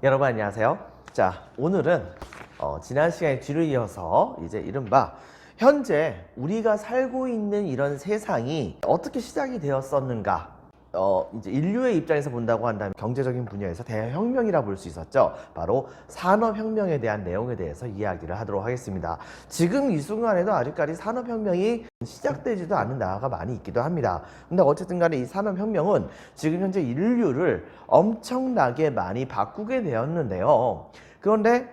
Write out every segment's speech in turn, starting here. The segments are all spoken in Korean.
여러분 안녕하세요. 자, 오늘은 지난 시간에 뒤를 이어서 이제 이른바 현재 우리가 살고 있는 이런 세상이 어떻게 시작이 되었었는가, 이제 인류의 입장에서 본다고 한다면 경제적인 분야에서 대혁명이라 볼 수 있었죠. 바로 산업혁명에 대한 내용에 대해서 이야기를 하도록 하겠습니다. 지금 이 순간에도 아직까지 산업혁명이 시작되지도 않은 나라가 많이 있기도 합니다. 근데 어쨌든 간에 이 산업혁명은 지금 현재 인류를 엄청나게 많이 바꾸게 되었는데요. 그런데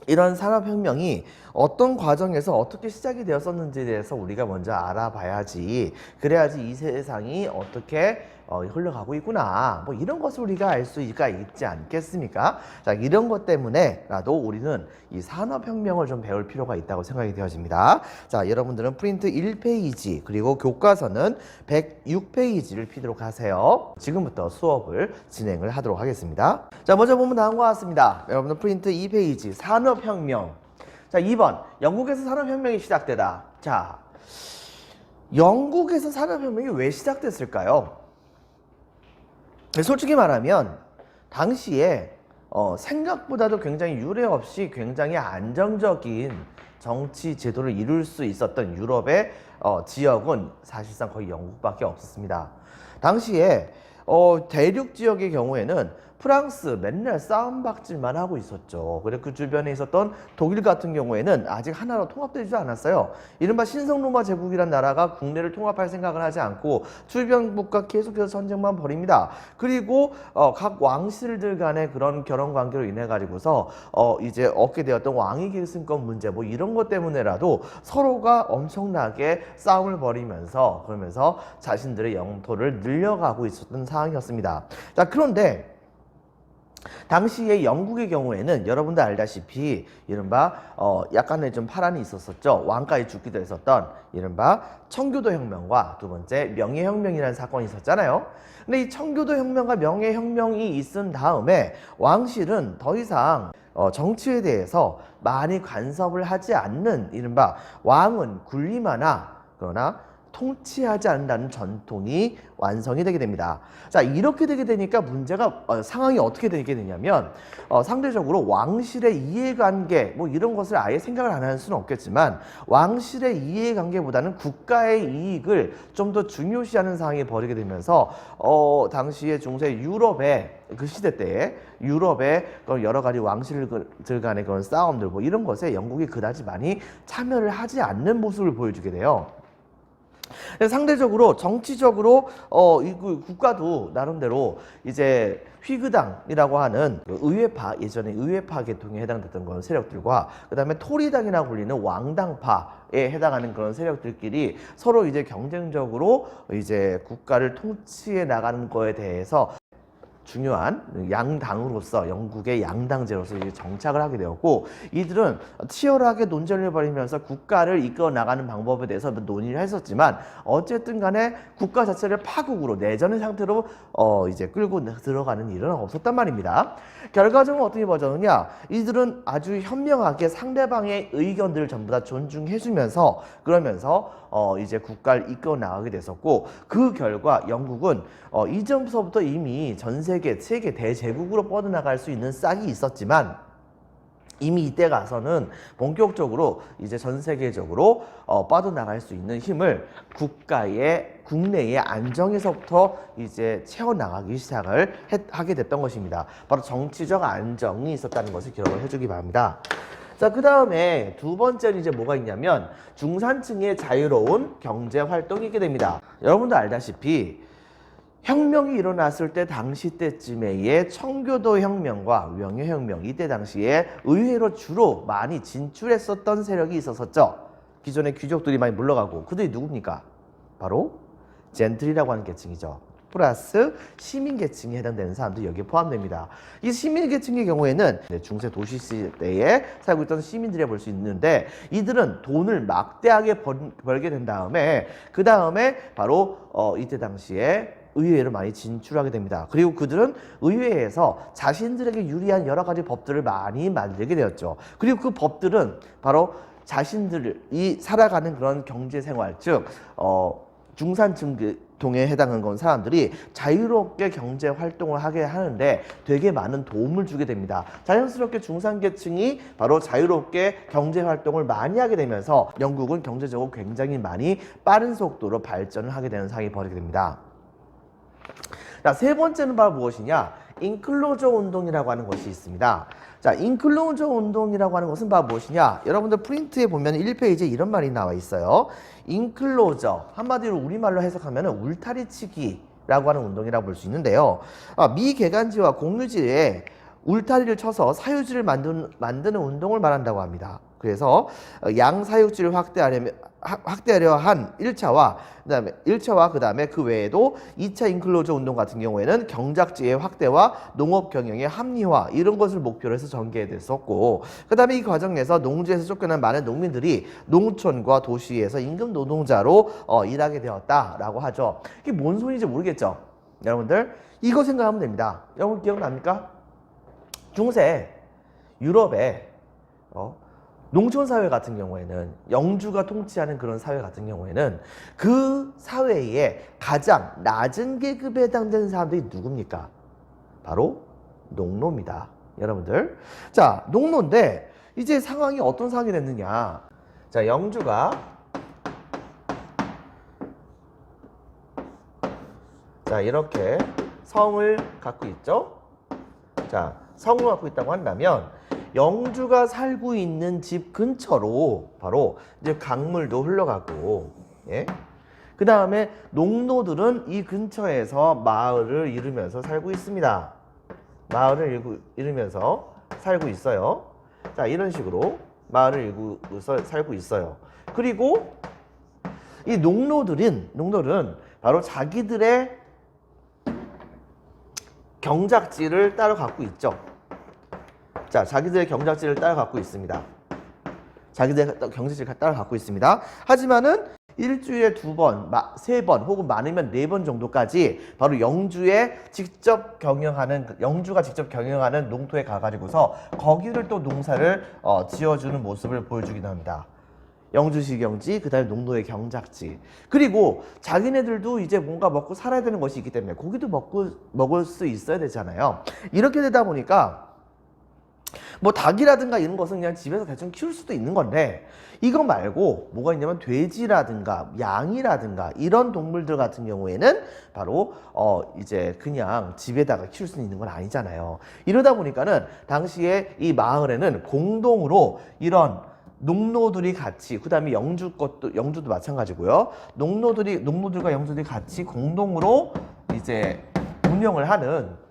이런 산업혁명이 어떤 과정에서 어떻게 시작이 되었었는지에 대해서 우리가 먼저 알아봐야지, 그래야지 이 세상이 어떻게 흘러가고 있구나, 뭐 이런 것을 우리가 알 수가 있지 않겠습니까? 자, 이런 것 때문에라도 우리는 이 산업혁명을 좀 배울 필요가 있다고 생각이 되어집니다. 자, 여러분들은 프린트 1페이지 그리고 교과서는 106페이지를 피도록 하세요. 지금부터 수업을 진행을 하도록 하겠습니다. 자, 먼저 보면 다음과 같습니다. 여러분들 프린트 2페이지 산업혁명. 자, 2번 영국에서 산업혁명이 시작되다. 자, 영국에서 산업혁명이 왜 시작됐을까요? 솔직히 말하면 당시에 생각보다도 굉장히 유례 없이 굉장히 안정적인 정치 제도를 이룰 수 있었던 유럽의 지역은 사실상 거의 영국밖에 없었습니다. 당시에 대륙 지역의 경우에는 프랑스 맨날 싸움박질만 하고 있었죠. 그리고 그 주변에 있었던 독일 같은 경우에는 아직 하나로 통합되지 않았어요. 이른바 신성로마 제국이란 나라가 국내를 통합할 생각을 하지 않고 주변국과 계속해서 전쟁만 벌입니다. 그리고 각 왕실들 간의 그런 결혼 관계로 인해 가지고서 이제 얻게 되었던 왕위 계승권 문제, 뭐 이런 것 때문에라도 서로가 엄청나게 싸움을 벌이면서, 그러면서 자신들의 영토를 늘려가고 있었던 상황이었습니다. 자, 그런데 당시에 영국의 경우에는 여러분들 알다시피 이른바 약간의 좀 파란이 있었었죠. 왕가에 죽기도 했었던 이른바 청교도 혁명과 두 번째 명예혁명이라는 사건이 있었잖아요. 근데 이 청교도 혁명과 명예혁명이 있은 다음에 왕실은 더 이상 정치에 대해서 많이 간섭을 하지 않는, 이른바 왕은 군림하나 그러나 통치하지 않는다는 전통이 완성이 되게 됩니다. 자, 이렇게 되게 되니까 문제가 상황이 어떻게 되게 되냐면 상대적으로 왕실의 이해관계 뭐 이런 것을 아예 생각을 안 할 수는 없겠지만 왕실의 이해관계보다는 국가의 이익을 좀 더 중요시하는 상황이 벌이게 되면서 당시에 중세 유럽의 그 시대 때에 유럽의 여러 가지 왕실들 간의 그런 싸움들 뭐 이런 것에 영국이 그다지 많이 참여를 하지 않는 모습을 보여주게 돼요. 상대적으로 정치적으로 이 국가도 나름대로 이제 휘그당이라고 하는 그 의회파, 예전에 의회파 계통에 해당됐던 그런 세력들과 그 다음에 토리당이라고 불리는 왕당파에 해당하는 그런 세력들끼리 서로 이제 경쟁적으로 이제 국가를 통치해 나가는 거에 대해서 중요한 양당으로서, 영국의 양당제로서 이제 정착을 하게 되었고, 이들은 치열하게 논쟁을 벌이면서 국가를 이끌어 나가는 방법에 대해서 논의를 했었지만 어쨌든 간에 국가 자체를 파국으로, 내전의 상태로 이제 끌고 들어가는 일은 없었단 말입니다. 결과적으로 어떻게 벌어졌느냐, 이들은 아주 현명하게 상대방의 의견들을 전부 다 존중해주면서, 그러면서 이제 국가를 이끌어 나가게 됐었고, 그 결과 영국은 이전부터 이미 전 세계 대제국으로 뻗어나갈 수 있는 싹이 있었지만 이미 이때 가서는 본격적으로 이제 전 세계적으로 뻗어나갈 수 있는 힘을 국내의 안정에서부터 이제 채워나가기 시작을 하게 됐던 것입니다. 바로 정치적 안정이 있었다는 것을 기억을 해주기 바랍니다. 자, 그 다음에 두 번째는 이제 뭐가 있냐면 중산층의 자유로운 경제 활동이 있게 됩니다. 여러분도 알다시피 혁명이 일어났을 때 당시 때쯤에의 청교도 혁명과 명예혁명, 이때 당시에 의회로 주로 많이 진출했었던 세력이 있었었죠. 기존의 귀족들이 많이 물러가고, 그들이 누굽니까? 바로 젠틀이라고 하는 계층이죠. 플러스 시민계층에 해당되는 사람도 여기에 포함됩니다. 이 시민계층의 경우에는 중세 도시 시대에 살고 있던 시민들이 볼 수 있는데, 이들은 돈을 막대하게 벌게 된 다음에 그 다음에 바로 이때 당시에 의회로 많이 진출하게 됩니다. 그리고 그들은 의회에서 자신들에게 유리한 여러 가지 법들을 많이 만들게 되었죠. 그리고 그 법들은 바로 자신들이 살아가는 그런 경제 생활, 즉 중산층동에 해당하는 건 사람들이 자유롭게 경제 활동을 하게 하는데 되게 많은 도움을 주게 됩니다. 자연스럽게 중산계층이 바로 자유롭게 경제 활동을 많이 하게 되면서 영국은 경제적으로 굉장히 많이 빠른 속도로 발전을 하게 되는 상황이 벌어지게 됩니다. 자, 세 번째는 바로 무엇이냐? 인클로저 운동이라고 하는 것이 있습니다. 자, 인클로저 운동이라고 하는 것은 바로 무엇이냐? 여러분들 프린트에 보면 1페이지에 이런 말이 나와 있어요. 인클로저, 한마디로 우리말로 해석하면 울타리치기라고 하는 운동이라고 볼 수 있는데요. 미개간지와 공유지에 울타리를 쳐서 사유지를 만드는 운동을 말한다고 합니다. 그래서 양사육지를 확대하려 한 1차와 그다음에 그 외에도 2차 인클로저 운동 같은 경우에는 경작지의 확대와 농업 경영의 합리화 이런 것을 목표로 해서 전개됐었고, 그다음에 이 과정에서 농지에서 쫓겨난 많은 농민들이 농촌과 도시에서 임금 노동자로 일하게 되었다라고 하죠. 이게 뭔 소리인지 모르겠죠? 여러분들 이거 생각하면 됩니다. 여러분 기억납니까? 중세 유럽에 농촌 사회 같은 경우에는 영주가 통치하는 그런 사회 같은 경우에는 그 사회에 가장 낮은 계급에 해당되는 사람들이 누굽니까? 바로 농노입니다. 여러분들. 자, 농노인데 이제 상황이 어떤 상황이 됐느냐? 자, 영주가 자, 이렇게 성을 갖고 있죠? 자, 성을 갖고 있다고 한다면 영주가 살고 있는 집 근처로 바로 이제 강물도 흘러가고, 예? 그 다음에 농노들은 이 근처에서 마을을 이루면서 살고 있습니다. 마을을 이루면서 살고 있어요. 자, 이런 식으로 마을을 이루면서 살고 있어요. 그리고 이 농노들은 바로 자기들의 경작지를 따로 갖고 있죠. 자, 자기들의 경작지를 따로 갖고 있습니다. 자기들의 경작지를 따로 갖고 있습니다. 하지만은 일주일에 2번, 3번 혹은 많으면 4번 정도까지 바로 영주가 직접 경영하는 농토에 가가지고서 거기를 또 농사를 지어주는 모습을 보여주기도 합니다. 영주시 경지, 그 다음에 농노의 경작지. 그리고 자기네들도 이제 뭔가 먹고 살아야 되는 것이 있기 때문에 고기도 먹을 수 있어야 되잖아요. 이렇게 되다 보니까 뭐 닭이라든가 이런 것은 그냥 집에서 대충 키울 수도 있는 건데, 이거 말고 뭐가 있냐면 돼지라든가 양이라든가 이런 동물들 같은 경우에는 바로 이제 그냥 집에다가 키울 수 있는 건 아니잖아요. 이러다 보니까는 당시에 이 마을에는 공동으로 이런 농노들이 같이, 그 다음에 영주도 마찬가지고요. 농노들과 영주들이 같이 공동으로 이제 운영을 하는,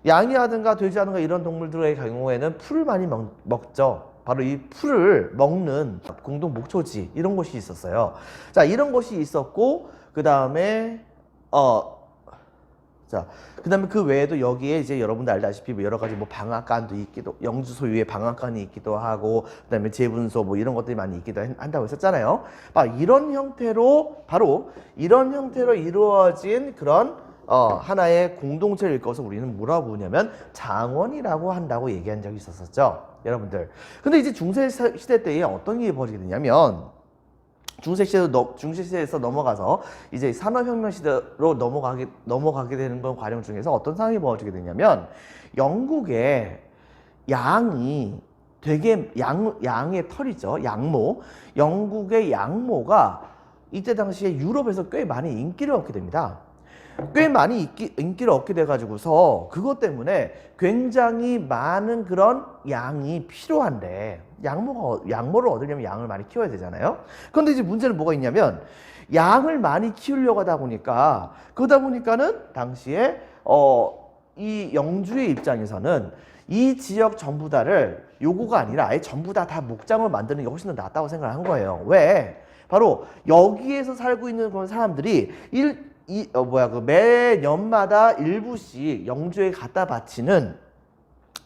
양이라든가 돼지라든가 이런 동물들의 경우에는 풀을 많이 먹죠. 바로 이 풀을 먹는 공동 목초지, 이런 곳이 있었어요. 자, 이런 곳이 있었고, 그 다음에 그 외에도 여기에 이제 여러분들 알다시피 뭐 여러 가지 뭐 방앗간도 있기도, 영주 소유의 방앗간이 있기도 하고, 그 다음에 제분소 뭐 이런 것들이 많이 있기도 한다고 했었잖아요. 이런 형태로 이루어진 그런 하나의 공동체를 일컬어서 우리는 뭐라고 부르냐면 장원이라고 한다고 얘기한 적이 있었었죠, 여러분들. 근데 이제 중세시대 때에 어떤 일이 벌어지게 되냐면, 중세시대에서 넘어가서 이제 산업혁명 시대로 넘어가게 되는 건 과정 중에서 어떤 상황이 벌어지게 되냐면, 영국의 양이 되게 양의 털이죠, 양모. 영국의 양모가 이때 당시에 유럽에서 꽤 많이 인기를 얻게 됩니다. 꽤 많이 인기를 얻게 돼가지고서 그것 때문에 굉장히 많은 그런 양이 필요한데, 양모를 얻으려면 양을 많이 키워야 되잖아요. 그런데 이제 문제는 뭐가 있냐면, 양을 많이 키우려고 그러다 보니까는 당시에 이 영주의 입장에서는 이 지역 전부 다를 요구가 아니라 아예 전부 다 목장을 만드는 게 훨씬 더 낫다고 생각을 한 거예요. 왜? 바로 여기에서 살고 있는 그런 사람들이 매년마다 일부씩 영주에 갖다 바치는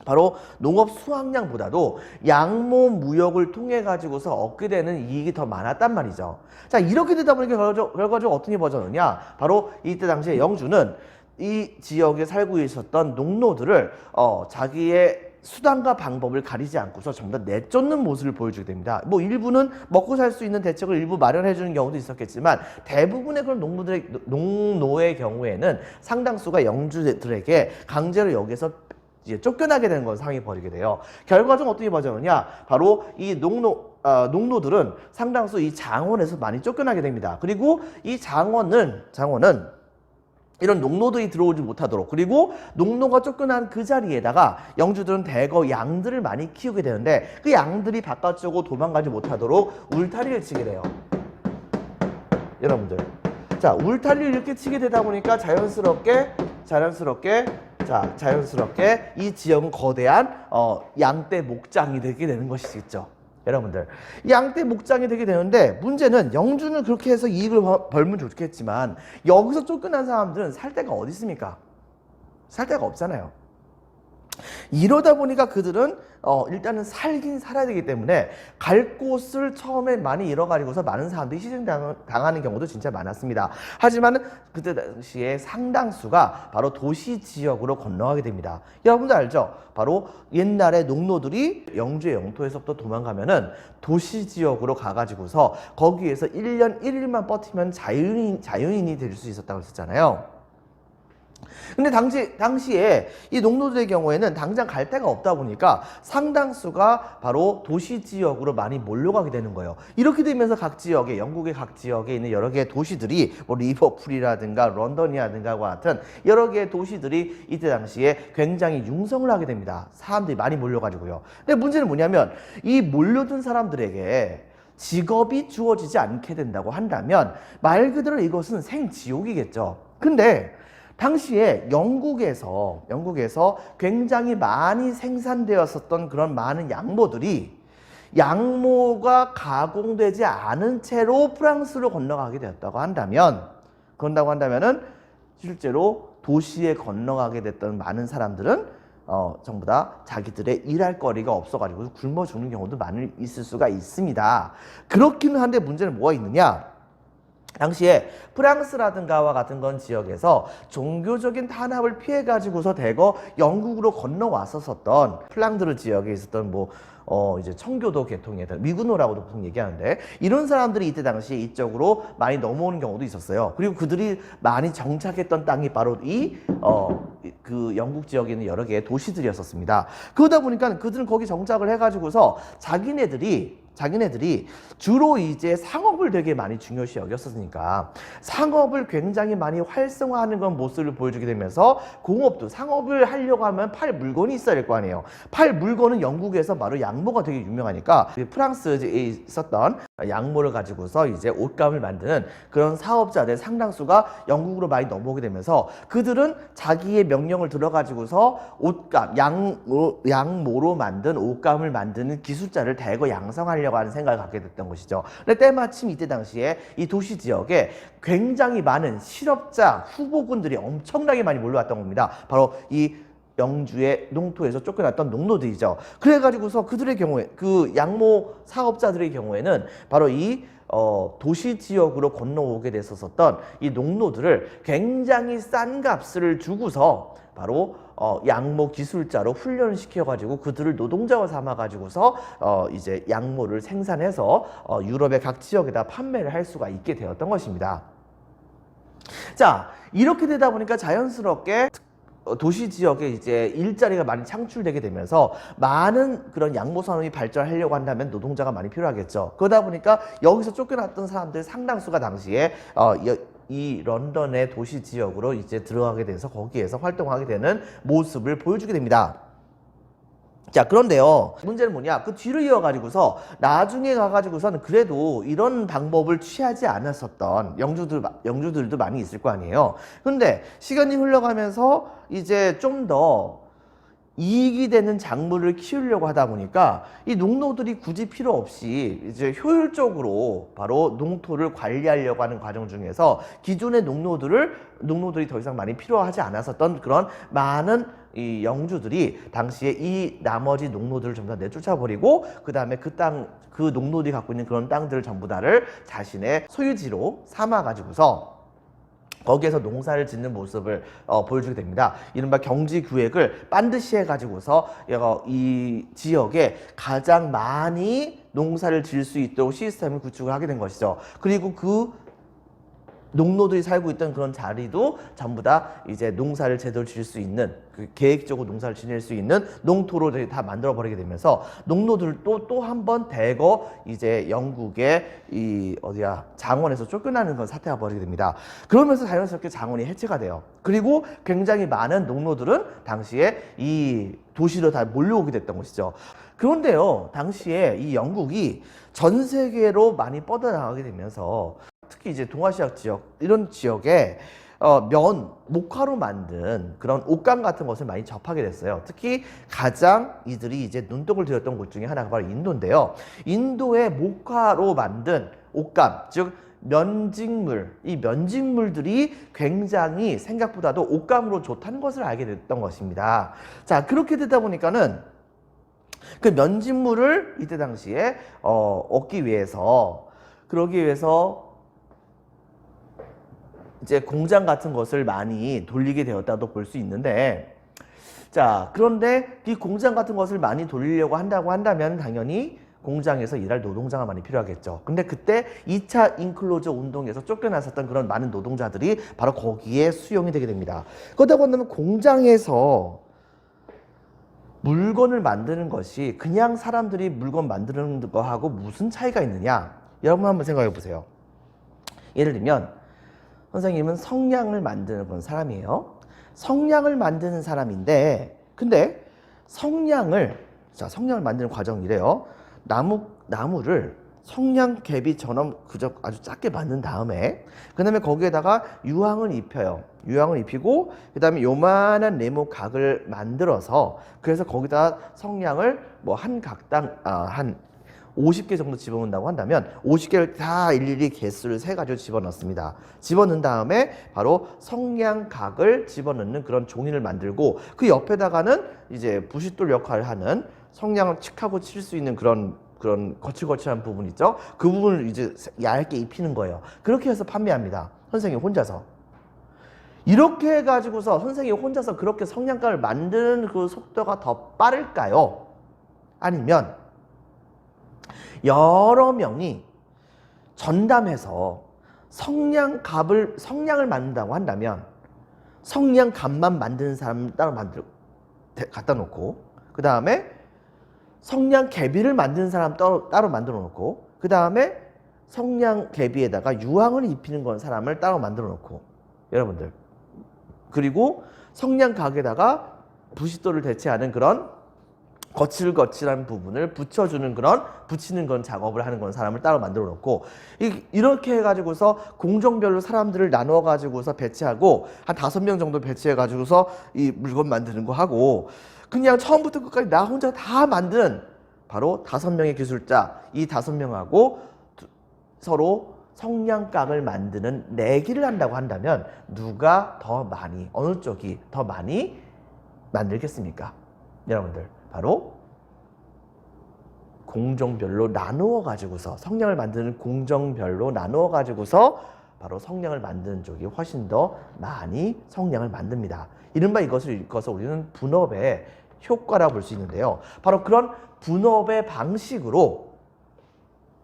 바로 농업 수확량보다도 양모 무역을 통해 가지고서 얻게 되는 이익이 더 많았단 말이죠. 자, 이렇게 되다 보니까 결과적으로 어떤 일이 벌어졌느냐? 바로 이때 당시에 영주는 이 지역에 살고 있었던 농노들을 자기의 수단과 방법을 가리지 않고서 전부 다 내쫓는 모습을 보여주게 됩니다. 뭐 일부는 먹고 살 수 있는 대책을 일부 마련해 주는 경우도 있었겠지만 대부분의 그런 농노의 경우에는 상당수가 영주들에게 강제로 여기서 이제 쫓겨나게 되는 건 상황이 벌이게 돼요. 결과적으로 어떻게 벌어졌느냐? 바로 이 농노들은 상당수 이 장원에서 많이 쫓겨나게 됩니다. 그리고 이 장원은 이런 농노들이 들어오지 못하도록, 그리고 농노가 쫓겨난 그 자리에다가 영주들은 대거 양들을 많이 키우게 되는데 그 양들이 바깥쪽으로 도망가지 못하도록 울타리를 치게 돼요. 여러분들, 자, 울타리를 이렇게 치게 되다 보니까 자연스럽게 이 지역은 거대한 양떼 목장이 되게 되는 것이겠죠. 여러분들, 양떼 목장이 되게 되는데 문제는 영주는 그렇게 해서 이익을 벌면 좋겠지만 여기서 쫓겨난 사람들은 살 데가 어디 있습니까? 살 데가 없잖아요. 이러다 보니까 그들은 일단은 살긴 살아야 되기 때문에 갈 곳을 처음에 많이 잃어가지고서 많은 사람들이 희생당하는 경우도 진짜 많았습니다. 하지만 그때 당시에 상당수가 바로 도시 지역으로 건너가게 됩니다. 여러분들 알죠? 바로 옛날에 농노들이 영주의 영토에서부터 도망가면은 도시 지역으로 가가지고서 거기에서 1년 1일만 버티면 자유인이 될 수 있었다고 했었잖아요. 근데 당시에 이 농노들의 경우에는 당장 갈 데가 없다 보니까 상당수가 바로 도시 지역으로 많이 몰려가게 되는 거예요. 이렇게 되면서 영국의 각 지역에 있는 여러 개의 도시들이 뭐 리버풀이라든가 런던이라든가 같은 여러 개의 도시들이 이때 당시에 굉장히 융성을 하게 됩니다. 사람들이 많이 몰려가지고요. 근데 문제는 뭐냐면 이 몰려든 사람들에게 직업이 주어지지 않게 된다고 한다면 말 그대로 이것은 생지옥이겠죠. 근데 당시에 영국에서 굉장히 많이 생산되었었던 그런 많은 양모가 가공되지 않은 채로 프랑스로 건너가게 되었다고 한다면은 실제로 도시에 건너가게 됐던 많은 사람들은 전부 다 자기들의 일할 거리가 없어가지고 굶어 죽는 경우도 많이 있을 수가 있습니다. 그렇기는 한데 문제는 뭐가 있느냐? 당시에 프랑스라든가와 같은 건 지역에서 종교적인 탄압을 피해가지고서 대거 영국으로 건너왔었던 플랑드르 지역에 있었던 이제 청교도 계통의 미구노라고도 보통 얘기하는데 이런 사람들이 이때 당시에 이쪽으로 많이 넘어오는 경우도 있었어요. 그리고 그들이 많이 정착했던 땅이 바로 그 영국 지역에 있는 여러 개의 도시들이었었습니다. 그러다 보니까 그들은 거기 정착을 해가지고서 자기네들이 주로 이제 상업을 되게 많이 중요시 여겼었으니까 상업을 굉장히 많이 활성화하는 건 모습을 보여주게 되면서 상업을 하려고 하면 팔 물건이 있어야 될 거 아니에요. 팔 물건은 영국에서 바로 양모가 되게 유명하니까 프랑스에 있었던 양모를 가지고서 이제 옷감을 만드는 그런 사업자들 상당수가 영국으로 많이 넘어오게 되면서 그들은 자기의 명령을 들어가지고서 양모로 만든 옷감을 만드는 기술자를 대거 양성하려고 하는 생각을 갖게 됐던 것이죠. 근데 때마침 이때 당시에 이 도시 지역에 굉장히 많은 실업자 후보군들이 엄청나게 많이 몰려왔던 겁니다. 바로 이 영주의 농토에서 쫓겨났던 농노들이죠. 그래가지고서 그들의 경우에 그 양모 사업자들의 경우에는 바로 이 도시 지역으로 건너오게 됐었던 이 농노들을 굉장히 싼 값을 주고서 바로 양모 기술자로 훈련을 시켜가지고 그들을 노동자로 삼아가지고서 이제 양모를 생산해서 유럽의 각 지역에다 판매를 할 수가 있게 되었던 것입니다. 자, 이렇게 되다 보니까 자연스럽게 도시 지역에 이제 일자리가 많이 창출되게 되면서 많은 그런 양모 산업이 발전하려고 한다면 노동자가 많이 필요하겠죠. 그러다 보니까 여기서 쫓겨났던 사람들 상당수가 당시에 이 런던의 도시 지역으로 이제 들어가게 돼서 거기에서 활동하게 되는 모습을 보여주게 됩니다. 자, 그런데요, 문제는 뭐냐? 그 뒤로 이어가지고서 나중에 가가지고서는 그래도 이런 방법을 취하지 않았었던 영주들도 많이 있을 거 아니에요. 근데 시간이 흘러가면서 이제 좀 더 이익이 되는 작물을 키우려고 하다 보니까 이 농노들이 굳이 필요 없이 이제 효율적으로 바로 농토를 관리하려고 하는 과정 중에서 기존의 농노들이 더 이상 많이 필요하지 않았었던 그런 많은 이 영주들이 당시에 이 나머지 농노들을 전부 다 내쫓아버리고 그 다음에 그 농노들이 갖고 있는 그런 땅들을 전부 다를 자신의 소유지로 삼아가지고서 거기에서 농사를 짓는 모습을 보여주게 됩니다. 이른바 경지규획을 반드시 해가지고서 이 지역에 가장 많이 농사를 지을 수 있도록 시스템을 구축을 하게 된 것이죠. 그리고 그 농노들이 살고 있던 그런 자리도 전부 다 이제 농사를 제대로 지을 수 있는, 그 계획적으로 농사를 지낼 수 있는 농토로 다 만들어 버리게 되면서 농노들도 또 한 번 대거 이제 영국의 이 장원에서 쫓겨나는 건 사태가 벌이게 됩니다. 그러면서 자연스럽게 장원이 해체가 돼요. 그리고 굉장히 많은 농노들은 당시에 이 도시로 다 몰려오게 됐던 것이죠. 그런데요, 당시에 이 영국이 전 세계로 많이 뻗어나가게 되면서 특히 이제 동아시아 지역, 이런 지역에 목화로 만든 그런 옷감 같은 것을 많이 접하게 됐어요. 특히 가장 이들이 이제 눈독을 들였던 곳 중에 하나가 바로 인도인데요. 인도의 목화로 만든 옷감, 즉 면직물, 이 면직물들이 굉장히 생각보다도 옷감으로 좋다는 것을 알게 됐던 것입니다. 자, 그렇게 되다 보니까는 그 면직물을 이때 당시에 얻기 위해서, 그러기 위해서 이제 공장 같은 것을 많이 돌리게 되었다도 볼 수 있는데, 자, 그런데 이 공장 같은 것을 많이 돌리려고 한다면 당연히 공장에서 일할 노동자가 많이 필요하겠죠. 근데 그때 2차 인클로저 운동에서 쫓겨났었던 그런 많은 노동자들이 바로 거기에 수용이 되게 됩니다. 그렇다고 한다면 공장에서 물건을 만드는 것이 그냥 사람들이 물건 만드는 거하고 무슨 차이가 있느냐? 여러분 한번 생각해 보세요. 예를 들면 선생님은 성냥을 만드는 그런 사람이에요. 성냥을 만드는 사람인데, 근데 성냥을 만드는 과정이 이래요. 나무를 성냥 갭이처럼 그저 아주 작게 만든 다음에, 그 다음에 거기에다가 유황을 입혀요. 유황을 입히고, 그 다음에 요만한 네모 각을 만들어서, 그래서 거기다 성냥을 뭐 한 각당 한 50개 정도 집어넣는다고 한다면 50개를 다 일일이 개수를 세가지고 집어넣습니다. 집어넣은 다음에 바로 성냥각을 집어넣는 그런 종이를 만들고, 그 옆에다가는 이제 부싯돌 역할을 하는 성냥을 칙 하고 칠 수 있는 그런 거칠거칠한 부분 있죠. 그 부분을 이제 얇게 입히는 거예요. 그렇게 해서 판매합니다. 선생님 혼자서. 이렇게 해가지고서 선생님이 혼자서 그렇게 성냥각을 만드는 그 속도가 더 빠를까요? 아니면 여러 명이 전담해서 성냥을 만든다고 한다면 성냥갑만 만드는 사람 따로 갖다 놓고, 그 다음에 성냥개비를 만드는 사람 따로 만들어 놓고, 그 다음에 성냥개비에다가 유황을 입히는 건 사람을 따로 만들어 놓고, 여러분들, 그리고 성냥각에다가 부싯돌을 대체하는 그런 거칠거칠한 부분을 붙이는 그런 작업을 하는 그런 사람을 따로 만들어 놓고, 이렇게 해가지고서 공정별로 사람들을 나누어 가지고서 배치하고, 한 5명 정도 배치해 가지고서 이 물건 만드는 거 하고, 그냥 처음부터 끝까지 나 혼자 다 만든 바로 5명의 기술자, 이 5명하고 서로 성냥각을 만드는 내기를 한다고 한다면 누가 더 많이, 어느 쪽이 더 많이 만들겠습니까? 여러분들, 바로 공정별로 나누어 가지고서, 성냥을 만드는 공정별로 나누어 가지고서 바로 성냥을 만드는 쪽이 훨씬 더 많이 성냥을 만듭니다. 이른바 이것을 일컬어서 우리는 분업의 효과라고 볼 수 있는데요. 바로 그런 분업의 방식으로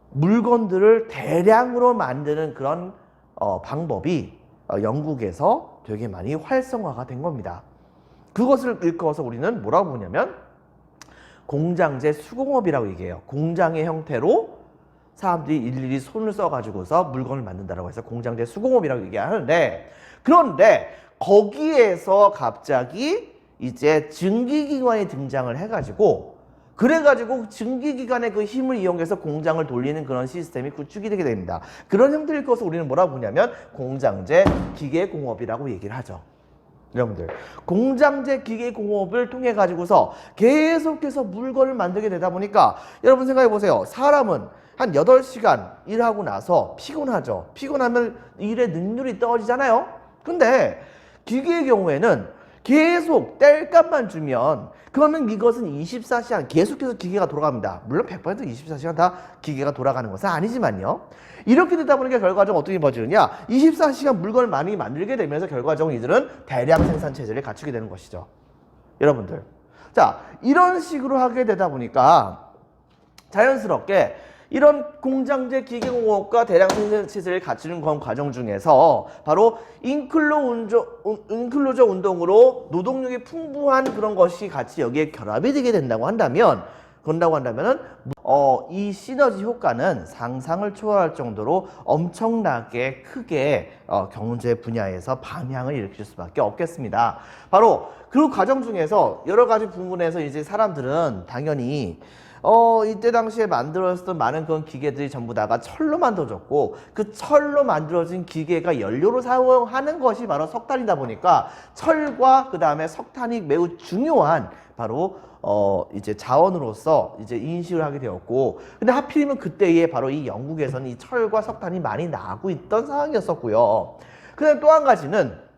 물건들을 대량으로 만드는 그런 방법이 영국에서 되게 많이 활성화가 된 겁니다. 그것을 일컬어서 우리는 뭐라고 보냐면 공장제 수공업이라고 얘기해요. 공장의 형태로 사람들이 일일이 손을 써가지고서 물건을 만든다라고 해서 공장제 수공업이라고 얘기하는데, 그런데 거기에서 갑자기 이제 증기기관이 등장을 해가지고, 그래가지고 증기기관의 그 힘을 이용해서 공장을 돌리는 그런 시스템이 구축이 되게 됩니다. 그런 형태를 일컬어서 우리는 뭐라고 보냐면 공장제 기계공업이라고 얘기를 하죠. 여러분들, 공장제 기계공업을 통해 가지고서 계속해서 물건을 만들게 되다 보니까, 여러분 생각해 보세요. 사람은 한 8시간 일하고 나서 피곤하죠. 피곤하면 일의 능률이 떨어지잖아요. 근데 기계의 경우에는 계속 뗄값만 주면 그러면 이것은 24시간 계속해서 기계가 돌아갑니다. 물론 100% 24시간 다 기계가 돌아가는 것은 아니지만요. 이렇게 되다 보니까 결과적으로 어떻게 벌어지느냐, 24시간 물건을 많이 만들게 되면서 결과적으로 이들은 대량 생산 체제를 갖추게 되는 것이죠. 여러분들, 자, 이런 식으로 하게 되다 보니까 자연스럽게 이런 공장제 기계공업과 대량 생산 체제를 갖추는 과정 중에서 바로 인클로저 운동으로 노동력이 풍부한 그런 것이 같이 여기에 결합이 되게 된다고 한다면, 이 시너지 효과는 상상을 초월할 정도로 엄청나게 크게 경제 분야에서 방향을 일으킬 수밖에 없겠습니다. 바로 그 과정 중에서 여러 가지 부분에서 이제 사람들은 당연히 이때 당시에 만들어졌던 많은 그런 기계들이 전부 다가 철로 만들어졌고, 그 철로 만들어진 기계가 연료로 사용하는 것이 바로 석탄이다 보니까 철과 그 다음에 석탄이 매우 중요한 바로 이제 자원으로서 이제 인식을 하게 되었고, 근데 하필이면 그때에 바로 이 영국에서는 이 철과 석탄이 많이 나고 있던 상황이었었고요. 그다음 또 한 가지는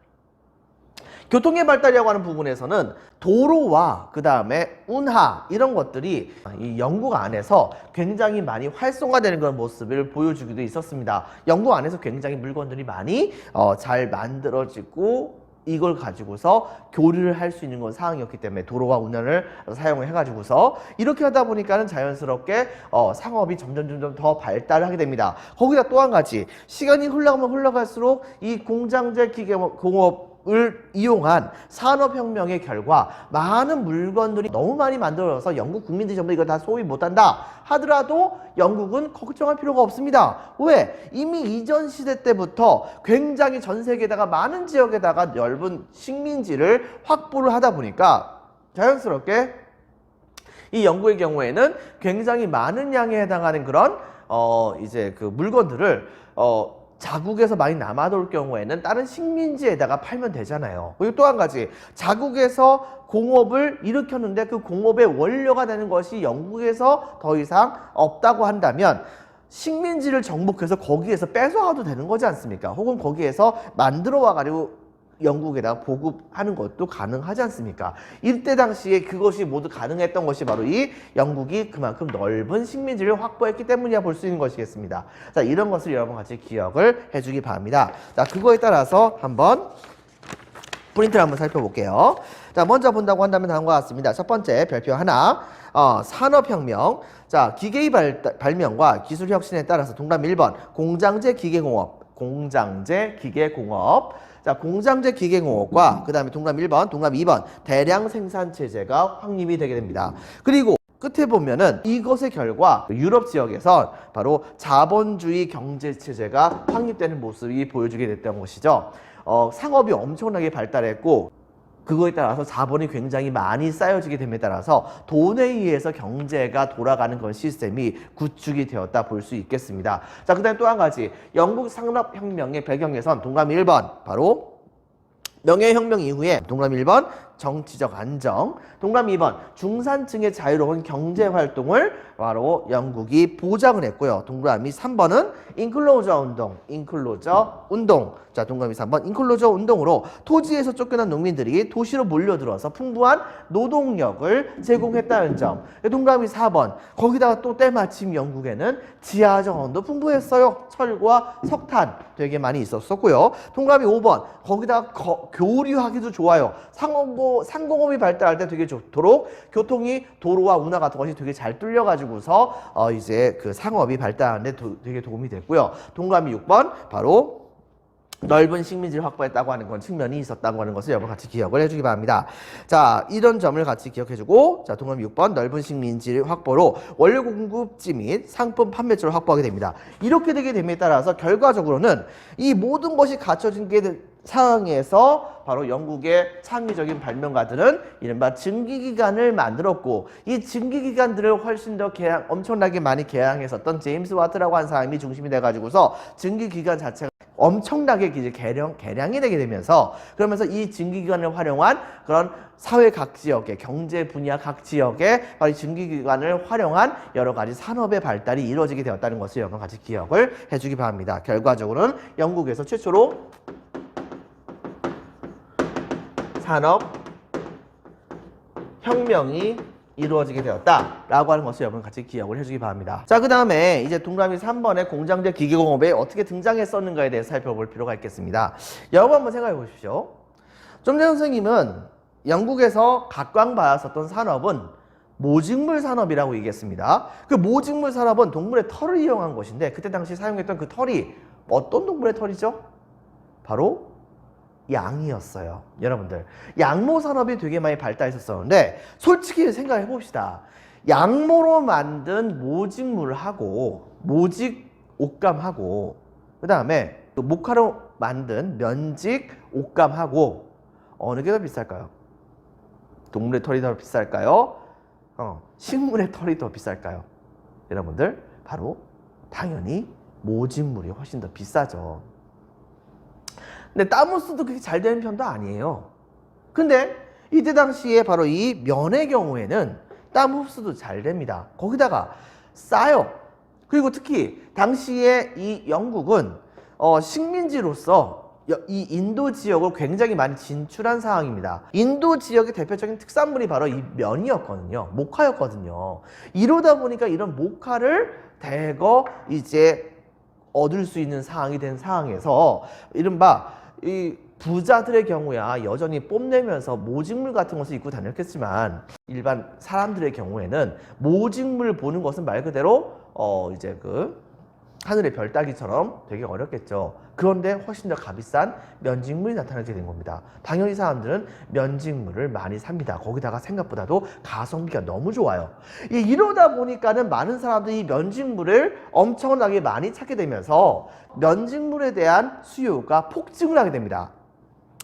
교통의 발달이라고 하는 부분에서는 도로와 그 다음에 운하 이런 것들이 이 영국 안에서 굉장히 많이 활성화되는 그런 모습을 보여주기도 있었습니다. 영국 안에서 굉장히 물건들이 많이 잘 만들어지고 이걸 가지고서 교류를 할 수 있는 건 상황이었기 때문에 도로와 운하를 사용을 해가지고서 이렇게 하다 보니까는 자연스럽게 상업이 점점 더 발달을 하게 됩니다. 거기다 또 한 가지, 시간이 흘러가면 흘러갈수록 이 공장제 기계공업 을 이용한 산업혁명의 결과 많은 물건들이 너무 많이 만들어져서 영국 국민들이 전부 이거 다 소비 못한다 하더라도 영국은 걱정할 필요가 없습니다. 왜? 이미 이전 시대 때부터 굉장히 전 세계에다가 많은 지역에다가 넓은 식민지를 확보를 하다 보니까 자연스럽게 이 영국의 경우에는 굉장히 많은 양에 해당하는 그런 이제 그 물건들을 자국에서 많이 남아돌 경우에는 다른 식민지에다가 팔면 되잖아요. 그리고 또 한 가지, 자국에서 공업을 일으켰는데 그 공업의 원료가 되는 것이 영국에서 더 이상 없다고 한다면 식민지를 정복해서 거기에서 뺏어와도 되는 거지 않습니까? 혹은 거기에서 만들어 와가지고 영국에다가 보급하는 것도 가능하지 않습니까? 이때 당시에 그것이 모두 가능했던 것이 바로 이 영국이 그만큼 넓은 식민지를 확보했기 때문이야 볼 수 있는 것이겠습니다. 자, 이런 것을 여러분 같이 기억을 해주기 바랍니다. 자, 그거에 따라서 한번 프린트를 한번 살펴볼게요. 자, 먼저 본다고 한다면 다음과 같습니다. 첫 번째 별표 하나, 산업혁명. 자, 기계의 발명과 기술 혁신에 따라서 동그라미 1번 공장제 기계공업. 자, 공장제 기계공업과 그 다음에 동그라미 1번, 동그라미 2번 대량 생산체제가 확립이 되게 됩니다. 그리고 끝에 보면은 이것의 결과 유럽 지역에서 바로 자본주의 경제체제가 확립되는 모습이 보여주게 됐던 것이죠. 상업이 엄청나게 발달했고 그거에 따라서 자본이 굉장히 많이 쌓여지게 됨에 따라서 돈에 의해서 경제가 돌아가는 그런 시스템이 구축이 되었다 볼 수 있겠습니다. 자, 그 다음에 또 한 가지, 영국 산업혁명의 배경에선 동그라미 1번 바로 명예혁명 이후에 동그라미 1번 정치적 안정, 동그라미 2번 중산층의 자유로운 경제활동을 바로 영국이 보장을 했고요. 동그라미 3번은 인클로저 운동. 자, 동그라미 3번 인클로저 운동으로 토지에서 쫓겨난 농민들이 도시로 몰려들어서 풍부한 노동력을 제공했다는 점. 동그라미 4번, 거기다가 또 때마침 영국에는 지하정원도 풍부했어요. 철과 석탄 되게 많이 있었었고요. 동그라미 5번, 거기다가 교류하기도 좋아요. 상공업이 발달할 때 되게 좋도록 교통이 도로와 운하 같은 것이 되게 잘 뚫려가지고서 이제 그 상업이 발달하는데 되게 도움이 됐고요. 동그라미 6번 바로 넓은 식민지를 확보했다고 하는 건 측면이 있었다고 하는 것을 여러분 같이 기억을 해주기 바랍니다. 자, 이런 점을 같이 기억해주고, 자, 동그라미 6번 넓은 식민지를 확보로 원료 공급지 및 상품 판매처를 확보하게 됩니다. 이렇게 되게 됨에 따라서 결과적으로는 이 모든 것이 갖춰진 게 상황에서 바로 영국의 창의적인 발명가들은 이른바 증기기관을 만들었고, 이 증기기관들을 훨씬 더 엄청나게 많이 개량했었던 제임스 와트라고 하는 사람이 중심이 돼가지고서 증기기관 자체가 엄청나게 이제 개량이 되게 되면서, 그러면서 이 증기기관을 활용한 그런 사회 각 지역의 경제 분야 각 지역의 바로 이 증기기관을 활용한 여러 가지 산업의 발달이 이루어지게 되었다는 것을 여러분 같이 기억을 해주기 바랍니다. 결과적으로는 영국에서 최초로 산업혁명이 이루어지게 되었다라고 하는 것을 여러분 같이 기억을 해주기 바랍니다. 자, 그 다음에 이제 동그라미 3번에 공장제 기계공업에 어떻게 등장했었는가에 대해서 살펴볼 필요가 있겠습니다. 여러분 한번 생각해 보십시오. 좀 전에 선생님은 영국에서 각광받았었던 산업은 모직물 산업이라고 얘기했습니다. 그 모직물 산업은 동물의 털을 이용한 것인데 그때 당시 사용했던 그 털이 어떤 동물의 털이죠? 바로 양이었어요. 여러분들, 양모 산업이 되게 많이 발달했었는데 솔직히 생각해 봅시다. 양모로 만든 모직물하고 모직 옷감하고 그 다음에 목화로 만든 면직 옷감하고 어느 게 더 비쌀까요? 동물의 털이 더 비쌀까요? 식물의 털이 더 비쌀까요? 여러분들, 바로 당연히 모직물이 훨씬 더 비싸죠. 근데 땀 흡수도 그렇게 잘 되는 편도 아니에요. 근데 이때 당시에 바로 이 면의 경우에는 땀 흡수도 잘 됩니다. 거기다가 싸요. 그리고 특히 당시에 이 영국은 식민지로서 이 인도 지역을 굉장히 많이 진출한 상황입니다. 인도 지역의 대표적인 특산물이 바로 이 면이었거든요. 목화였거든요. 이러다 보니까 이런 목화를 대거 이제 얻을 수 있는 상황이 된 상황에서 이른바 이 부자들의 경우야 여전히 뽐내면서 모직물 같은 것을 입고 다녔겠지만 일반 사람들의 경우에는 모직물 보는 것은 말 그대로 이제 그 하늘의 별 따기처럼 되게 어렵겠죠. 그런데 훨씬 더 값비싼 면직물이 나타나게 된 겁니다. 당연히 사람들은 면직물을 많이 삽니다. 거기다가 생각보다도 가성비가 너무 좋아요. 이러다 보니까는 많은 사람들이 이 면직물을 엄청나게 많이 찾게 되면서 면직물에 대한 수요가 폭증을 하게 됩니다.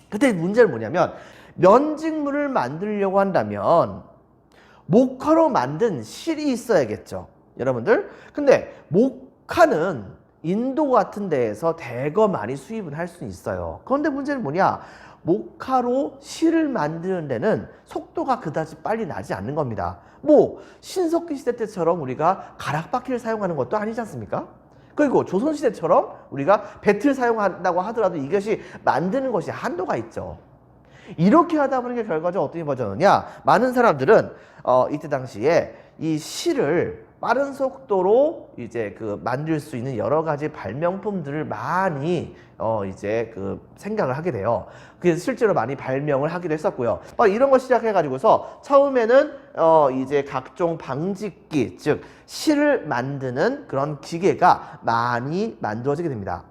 그때 문제는 뭐냐면 면직물을 만들려고 한다면 목화로 만든 실이 있어야겠죠. 여러분들, 근데 목화는 인도 같은 데에서 대거 많이 수입을 할 수 있어요. 그런데 문제는 뭐냐? 목화로 실을 만드는 데는 속도가 그다지 빨리 나지 않는 겁니다. 뭐 신석기 시대 때처럼 우리가 가락바퀴를 사용하는 것도 아니지 않습니까? 그리고 조선시대처럼 우리가 배틀 사용한다고 하더라도 이것이 만드는 것이 한도가 있죠. 이렇게 하다 보니까 결과적으로 어떻게 벌어졌느냐? 많은 사람들은 이때 당시에 이 실을 빠른 속도로 이제 그 만들 수 있는 여러 가지 발명품들을 많이 이제 그 생각을 하게 돼요. 그래서 실제로 많이 발명을 하기도 했었고요. 이런 거 시작해가지고서 처음에는 이제 각종 방직기, 즉 실을 만드는 그런 기계가 많이 만들어지게 됩니다.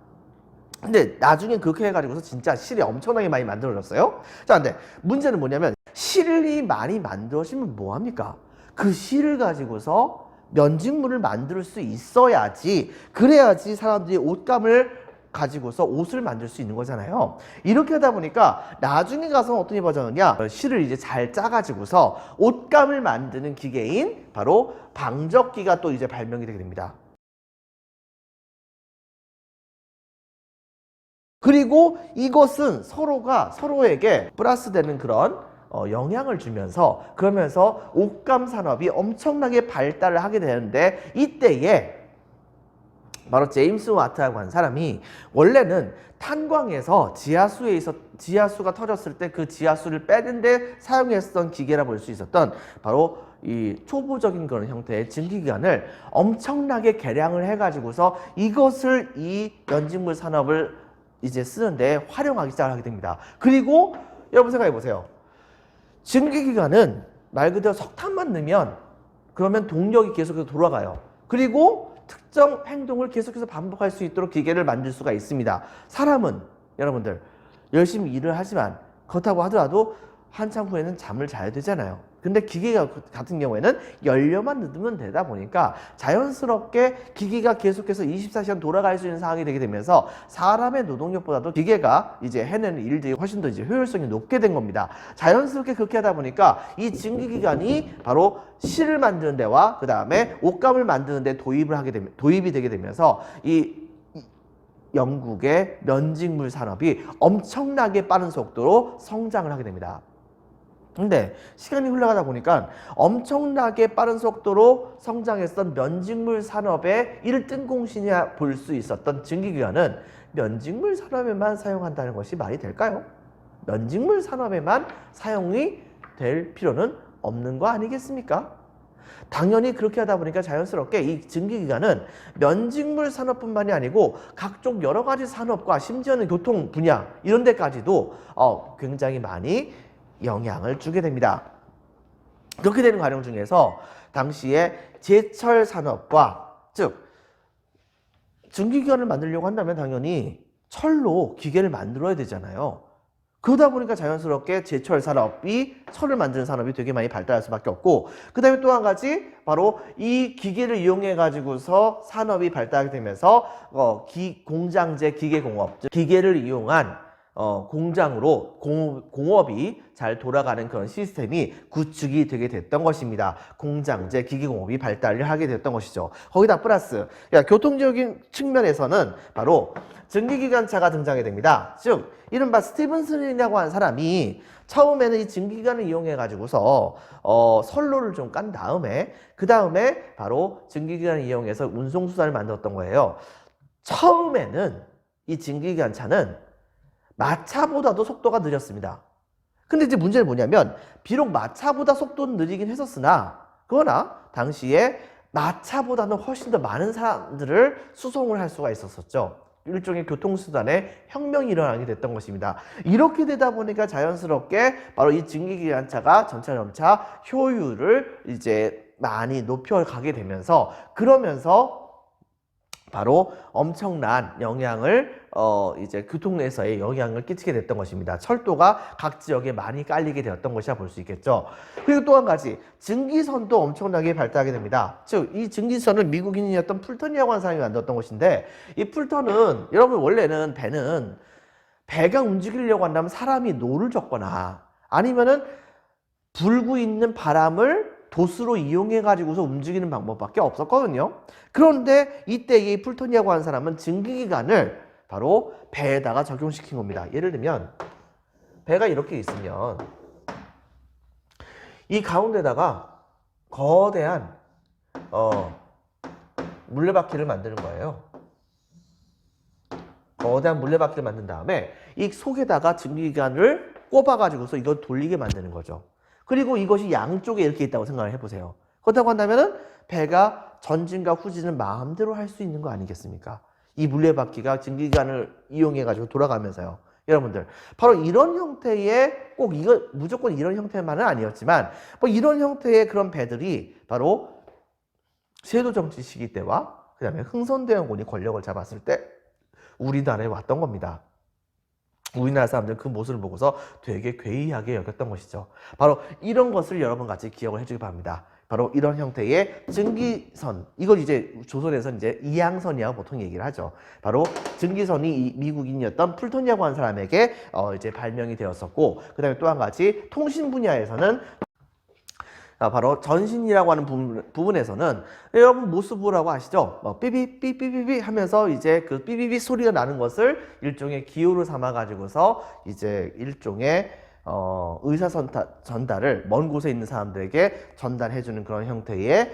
근데 나중에 그렇게 해가지고서 진짜 실이 엄청나게 많이 만들어졌어요. 자, 근데 문제는 뭐냐면 실이 많이 만들어지면 뭐합니까? 그 실을 가지고서 면직물을 만들 수 있어야지, 그래야지 사람들이 옷감을 가지고서 옷을 만들 수 있는 거잖아요. 이렇게 하다 보니까 나중에 가서 어떤 일이 벌어졌느냐, 실을 이제 잘 짜가지고서 옷감을 만드는 기계인 바로 방적기가 또 이제 발명이 되게 됩니다. 그리고 이것은 서로가 서로에게 플러스 되는 그런 영향을 주면서, 그러면서 옷감 산업이 엄청나게 발달을 하게 되는데, 이때에 바로 제임스 와트라고 하는 사람이 원래는 탄광에서 지하수가 터졌을 때 그 지하수를 빼는데 사용했던 기계라 볼 수 있었던 바로 이 초보적인 그런 형태의 증기기관을 엄청나게 개량을 해가지고서 이것을 이 면직물 산업을 이제 쓰는데 활용하기 시작하게 됩니다. 그리고 여러분 생각해 보세요. 증기기관은 말 그대로 석탄만 넣으면 그러면 동력이 계속해서 돌아가요. 그리고 특정 행동을 계속해서 반복할 수 있도록 기계를 만들 수가 있습니다. 사람은 여러분들 열심히 일을 하지만 그렇다고 하더라도 한참 후에는 잠을 자야 되잖아요. 근데 기계가 같은 경우에는 연료만 넣으면 되다 보니까 자연스럽게 기계가 계속해서 24시간 돌아갈 수 있는 상황이 되게 되면서 사람의 노동력보다도 기계가 이제 해내는 일들이 훨씬 더 이제 효율성이 높게 된 겁니다. 자연스럽게 그렇게 하다 보니까 이 증기기관이 바로 실을 만드는 데와 그 다음에 옷감을 만드는 데 도입이 되게 되면서 이 영국의 면직물 산업이 엄청나게 빠른 속도로 성장을 하게 됩니다. 근데 시간이 흘러가다 보니까 엄청나게 빠른 속도로 성장했던 면직물 산업의 1등 공신이라 볼 수 있었던 증기기관은 면직물 산업에만 사용한다는 것이 말이 될까요? 면직물 산업에만 사용이 될 필요는 없는 거 아니겠습니까? 당연히 그렇게 하다 보니까 자연스럽게 이 증기기관은 면직물 산업뿐만이 아니고 각종 여러 가지 산업과 심지어는 교통 분야 이런 데까지도 굉장히 많이 영향을 주게 됩니다. 그렇게 되는 과정 중에서 당시에 제철 산업과 즉 증기기관을 만들려고 한다면 당연히 철로 기계를 만들어야 되잖아요. 그러다 보니까 자연스럽게 제철 산업이 철을 만드는 산업이 되게 많이 발달할 수밖에 없고, 그 다음에 또 한 가지 바로 이 기계를 이용해 가지고서 산업이 발달하게 되면서 공장제 기계공업, 즉 기계를 이용한 공장으로 공업이 잘 돌아가는 그런 시스템이 구축이 되게 됐던 것입니다. 공장제 기계공업이 발달을 하게 됐던 것이죠. 거기다 플러스 교통적인 측면에서는 바로 증기기관차가 등장이 됩니다. 즉 이른바 스티븐슨이라고 하는 사람이 처음에는 이 증기기관을 이용해 가지고서 선로를 좀 깐 다음에 그 다음에 바로 증기기관을 이용해서 운송수단을 만들었던 거예요. 처음에는 이 증기기관차는 마차보다도 속도가 느렸습니다. 근데 이제 문제는 뭐냐면 비록 마차보다 속도는 느리긴 했었으나 그러나 당시에 마차보다는 훨씬 더 많은 사람들을 수송을 할 수가 있었었죠. 일종의 교통수단의 혁명이 일어나게 됐던 것입니다. 이렇게 되다 보니까 자연스럽게 바로 이 증기기관차가 점차 효율을 이제 많이 높여가게 되면서 그러면서 바로 엄청난 영향을 이제 교통 내에서의 영향을 끼치게 됐던 것입니다. 철도가 각 지역에 많이 깔리게 되었던 것이라 볼 수 있겠죠. 그리고 또 한 가지 증기선도 엄청나게 발달하게 됩니다. 즉 이 증기선은 미국인이었던 풀턴이라고 하는 사람이 만들었던 것인데 이 풀턴은 여러분 원래는 배가 움직이려고 한다면 사람이 노를 젓거나 아니면은 불고 있는 바람을 도수로 이용해 가지고서 움직이는 방법밖에 없었거든요. 그런데 이때 이 풀턴이라고 하는 사람은 증기기관을 바로 배에다가 적용시킨 겁니다. 예를 들면 배가 이렇게 있으면 이 가운데다가 거대한 물레바퀴를 만드는 거예요. 거대한 물레바퀴를 만든 다음에 이 속에다가 증기기관을 꼽아 가지고서 이걸 돌리게 만드는 거죠. 그리고 이것이 양쪽에 이렇게 있다고 생각을 해보세요. 그렇다고 한다면은 배가 전진과 후진을 마음대로 할 수 있는 거 아니겠습니까? 이 물레바퀴가 증기기관을 이용해가지고 돌아가면서요. 여러분들, 바로 이런 형태의 꼭 이거 무조건 이런 형태만은 아니었지만 뭐 이런 형태의 그런 배들이 바로 세조정치 시기 때와 그 다음에 흥선대원군이 권력을 잡았을 때 우리나라에 왔던 겁니다. 우리나라 사람들은 그 모습을 보고서 되게 괴이하게 여겼던 것이죠. 바로 이런 것을 여러분 같이 기억을 해주기 바랍니다. 바로 이런 형태의 증기선, 이걸 이제 조선에서 이제 이양선이라고 보통 얘기를 하죠. 바로 증기선이 미국인이었던 풀턴이라고 하는 사람에게 이제 발명이 되었었고, 그 다음에 또 한 가지 통신 분야에서는 바로 전신이라고 하는 부분에서는 여러분 모스부라고 아시죠? 삐삐삐삐삐 하면서 이제 그 삐삐삐 소리가 나는 것을 일종의 기호로 삼아 가지고서 이제 일종의 의사 전달을 먼 곳에 있는 사람들에게 전달해주는 그런 형태의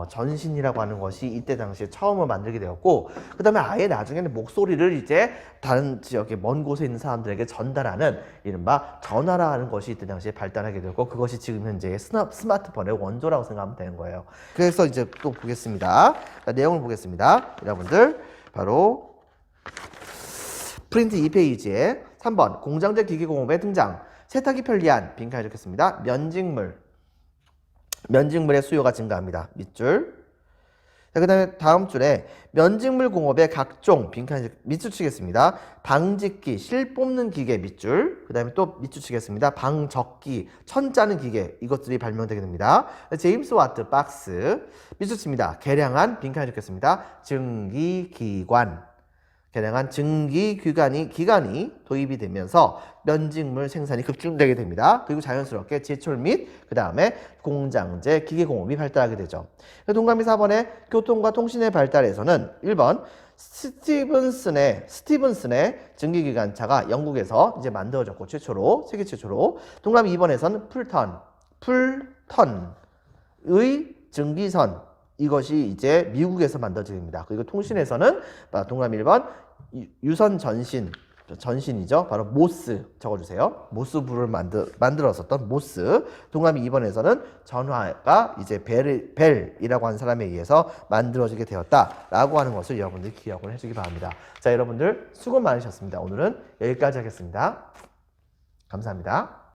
전신이라고 하는 것이 이때 당시에 처음으로 만들게 되었고, 그 다음에 아예 나중에는 목소리를 이제 다른 지역의 먼 곳에 있는 사람들에게 전달하는 이른바 전화라는 것이 이때 당시에 발달하게 되었고, 그것이 지금 현재 스마트폰의 원조라고 생각하면 되는 거예요. 그래서 이제 또 보겠습니다. 내용을 보겠습니다. 여러분들 바로 프린트 2페이지에 3번 공장제 기계공업의 등장. 세탁이 편리한 빈칸에 적혔습니다. 면직물의 수요가 증가합니다. 밑줄. 그 다음에 다음 줄에 면직물 공업의 각종 빈칸에 밑줄 치겠습니다. 방직기, 실 뽑는 기계 밑줄. 그 다음에 또 밑줄 치겠습니다. 방적기, 천 짜는 기계, 이것들이 발명되게 됩니다. 제임스 와트 박스 밑줄 칩니다. 개량한 빈칸에 적혔습니다. 증기기관. 개량한 기관이 도입이 되면서 면직물 생산이 급증되게 됩니다. 그리고 자연스럽게 제철 및 그 다음에 공장제 기계공업이 발달하게 되죠. 동그라미 4번의 교통과 통신의 발달에서는 1번 스티븐슨의 증기기관차가 영국에서 이제 만들어졌고 세계 최초로. 동그라미 2번에서는 풀턴의 증기선, 이것이 이제 미국에서 만들어집니다. 그리고 통신에서는 동그라미 1번 유선 전신, 전신이죠. 바로 모스 적어주세요. 모스부를 만들었었던 모스. 동그라미 2번에서는 전화가 이제 벨이라고 하는 사람에 의해서 만들어지게 되었다라고 하는 것을 여러분들이 기억을 해주기 바랍니다. 자, 여러분들 수고 많으셨습니다. 오늘은 여기까지 하겠습니다. 감사합니다.